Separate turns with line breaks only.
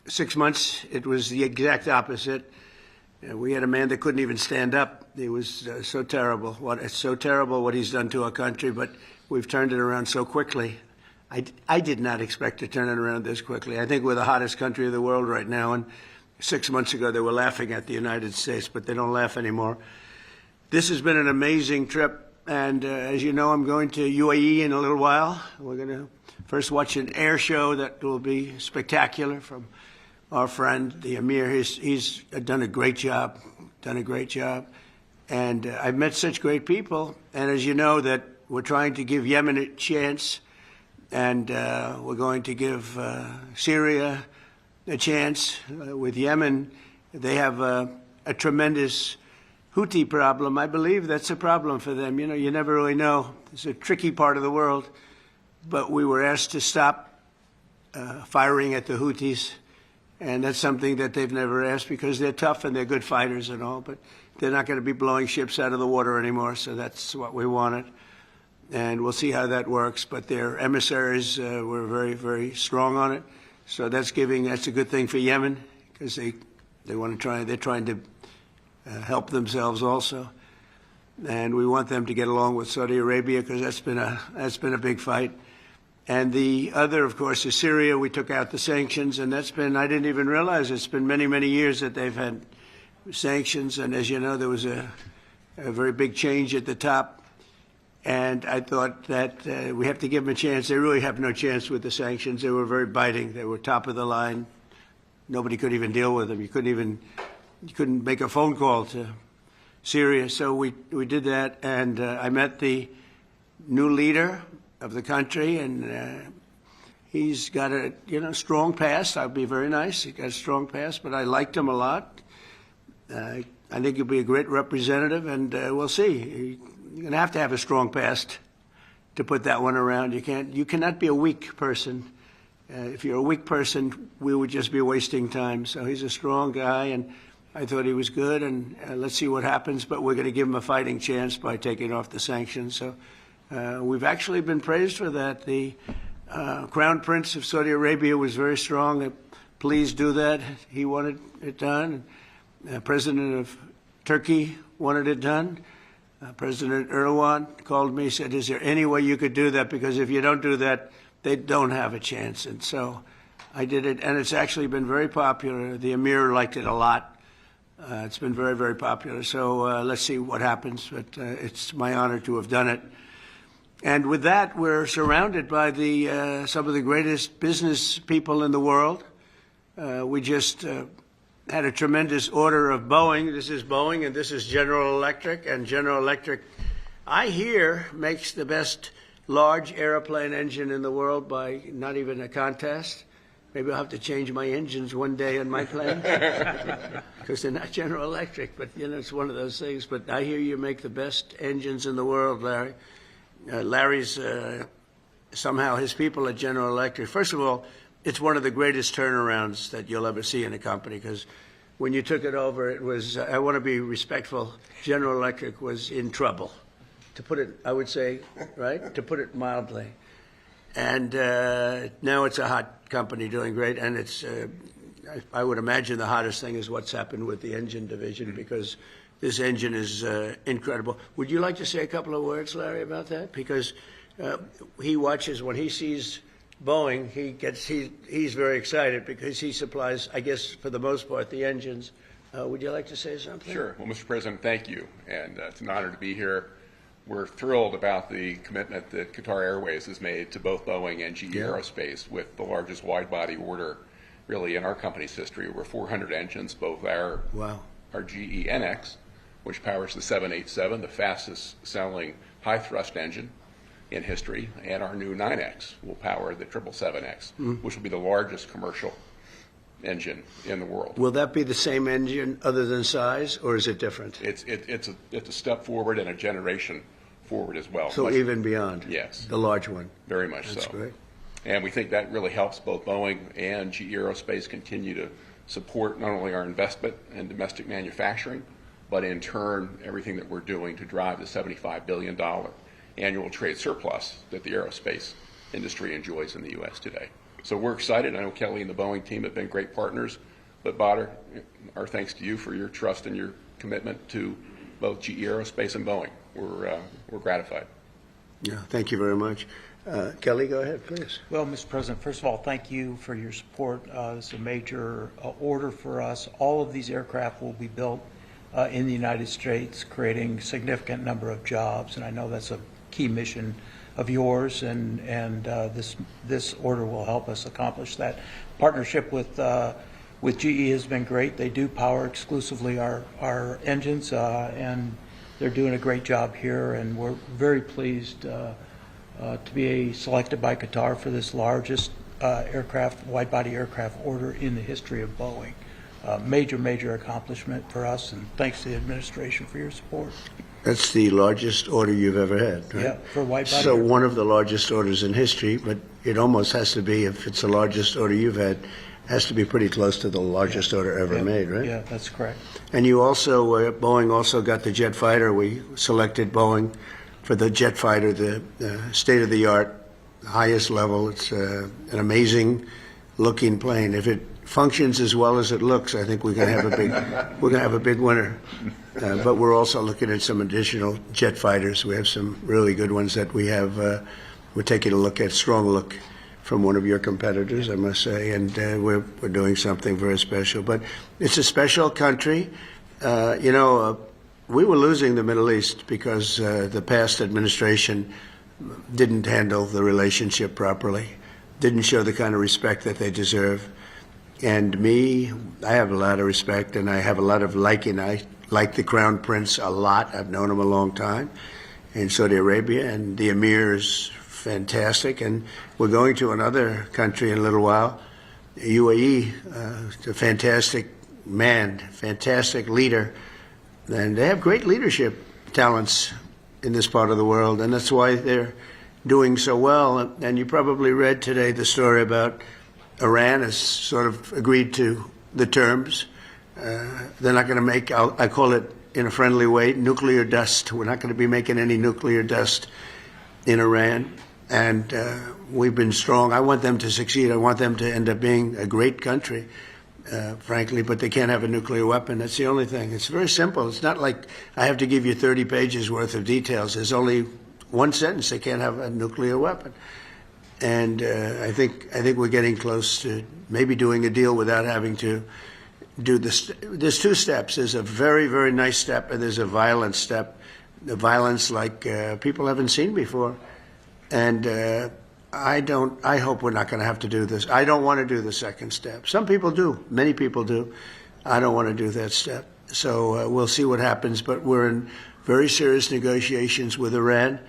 6 months, it was the exact opposite. We had a man that couldn't even stand up. He was so terrible. It's so terrible what he's done to our country, but we've turned it around so quickly. I did not expect to turn it around this quickly. I think we're the hottest country of the world right now, and 6 months ago they were laughing at the United States, but they don't laugh anymore. This has been an amazing trip, and as you know, I'm going to UAE in a little while. We're going to first watch an air show that will be spectacular from our friend, the Emir. He's done a great job, And I've met such great people. And as you know, that we're trying to give Yemen a chance, and we're going to give Syria a chance. With Yemen, they have a tremendous Houthi problem. I believe that's a problem for them. You know, you never really know. It's a tricky part of the world. But we were asked to stop firing at the Houthis. And that's something that they've never asked, because they're tough and they're good fighters and all, but they're not going to be blowing ships out of the water anymore, so that's what we wanted. And we'll see how that works, but their emissaries were very, very strong on it. So that's a good thing for Yemen, because they're trying to help themselves also. And we want them to get along with Saudi Arabia, because that's been a big fight. And the other, of course, is Syria. We took out the sanctions, and that's been, I didn't even realize, it's been many, many years that they've had sanctions. And as you know, there was a very big change at the top. And I thought that we have to give them a chance. They really have no chance with the sanctions. They were very biting. They were top of the line. Nobody could even deal with them. You couldn't make a phone call to Syria. So we did that, and I met the new leader of the country, and he's got a strong past. I'll be very nice. He's got a strong past, but I liked him a lot. I think he'll be a great representative, and we'll see. You're going to have a strong past to put that one around. You cannot be a weak person. If you're a weak person, we would just be wasting time. So he's a strong guy, and I thought he was good, and let's see what happens. But we're going to give him a fighting chance by taking off the sanctions. So we've actually been praised for that. The Crown Prince of Saudi Arabia was very strong. Please do that. He wanted it done. President of Turkey wanted it done. President Erdogan called me, said, is there any way you could do that? Because if you don't do that, they don't have a chance. And so I did it, and it's actually been very popular. The Emir liked it a lot. It's been very, very popular. So let's see what happens, but it's my honor to have done it. And with that, we're surrounded by some of the greatest business people in the world. We just had a tremendous order of Boeing. This is Boeing, and this is General Electric. And General Electric, I hear, makes the best large airplane engine in the world by not even a contest. Maybe I'll have to change my engines one day on my plane, because they're not General Electric. But, it's one of those things. But I hear you make the best engines in the world, Larry. Larry's, somehow his people at General Electric, first of all, it's one of the greatest turnarounds that you'll ever see in a company, because when you took it over, it was, I want to be respectful, General Electric was in trouble, to put it, I would say, right, to put it mildly. And now it's a hot company doing great, and it's, I would imagine the hottest thing is what's happened with the engine division, because this engine is incredible. Would you like to say a couple of words, Larry, about that? Because he watches, when he sees Boeing, he's very excited, because he supplies, I guess, for the most part, the engines. Would you like to say something?
Sure. Well, Mr. President, thank you. And it's an honor to be here. We're thrilled about the commitment that Qatar Airways has made to both Boeing and GE Aerospace, with the largest wide-body order really in our company's history. Over 400 engines, both our GE NX, which powers the 787, the fastest-selling high-thrust engine in history, and our new 9X will power the 777X, which will be the largest commercial engine in the world.
Will that be the same engine other than size, or is it different?
It's a step forward and a generation forward as well.
So even beyond?
Yes.
The large one?
Very much so.
That's great.
And we think that really helps both Boeing and GE Aerospace continue to support not only our investment in domestic manufacturing, but in turn everything that we're doing to drive the $75 billion annual trade surplus that the aerospace industry enjoys in the U.S. today. So we're excited. I know Kelly and the Boeing team have been great partners. But Badr, our thanks to you for your trust and your commitment to both GE Aerospace and Boeing. We're gratified.
Yeah, thank you very much. Kelly, go ahead, please.
Well, Mr. President, first of all, thank you for your support. This is a major order for us. All of these aircraft will be built in the United States, creating a significant number of jobs, and I know that's a key mission of yours, and this order will help us accomplish that. Partnership with GE has been great. They do power exclusively our engines, and they're doing a great job here, and we're very pleased to be selected by Qatar for this largest wide-body aircraft order in the history of Boeing. Major accomplishment for us, and thanks to the administration for your support.
That's the largest order you've ever had, right?
Yeah, for wide-body.
So one of the largest orders in history, but it almost has to be, if it's the largest order you've had, has to be pretty close to the largest order ever made, right?
Yeah, that's correct.
And you also, Boeing also got the jet fighter. We selected Boeing for the jet fighter, the state-of-the-art, highest level. It's an amazing-looking plane. If it functions as well as it looks, I think we're going to have a big winner. But we're also looking at some additional jet fighters. We have some really good ones that we have. We're taking a look at, strong look from one of your competitors, I must say, and we're doing something very special. But it's a special country. We were losing the Middle East because the past administration didn't handle the relationship properly, didn't show the kind of respect that they deserve. And I have a lot of respect, and I have a lot of liking. I like the Crown Prince a lot. I've known him a long time in Saudi Arabia, and the Emir is fantastic. And we're going to another country in a little while, UAE, a fantastic man, fantastic leader. And they have great leadership talents in this part of the world, and that's why they're doing so well. And you probably read today the story about Iran has sort of agreed to the terms. They're not going to make, I call it in a friendly way, nuclear dust. We're not going to be making any nuclear dust in Iran. And we've been strong. I want them to succeed. I want them to end up being a great country, frankly, but they can't have a nuclear weapon. That's the only thing. It's very simple. It's not like I have to give you 30 pages worth of details. There's only one sentence. They can't have a nuclear weapon. And I think we're getting close to maybe doing a deal without having to do this. There's two steps. There's a very, very nice step, and there's a violent step. The violence like people haven't seen before. And I hope we're not going to have to do this. I don't want to do the second step. Some people do. Many people do. I don't want to do that step. So we'll see what happens. But we're in very serious negotiations with Iran.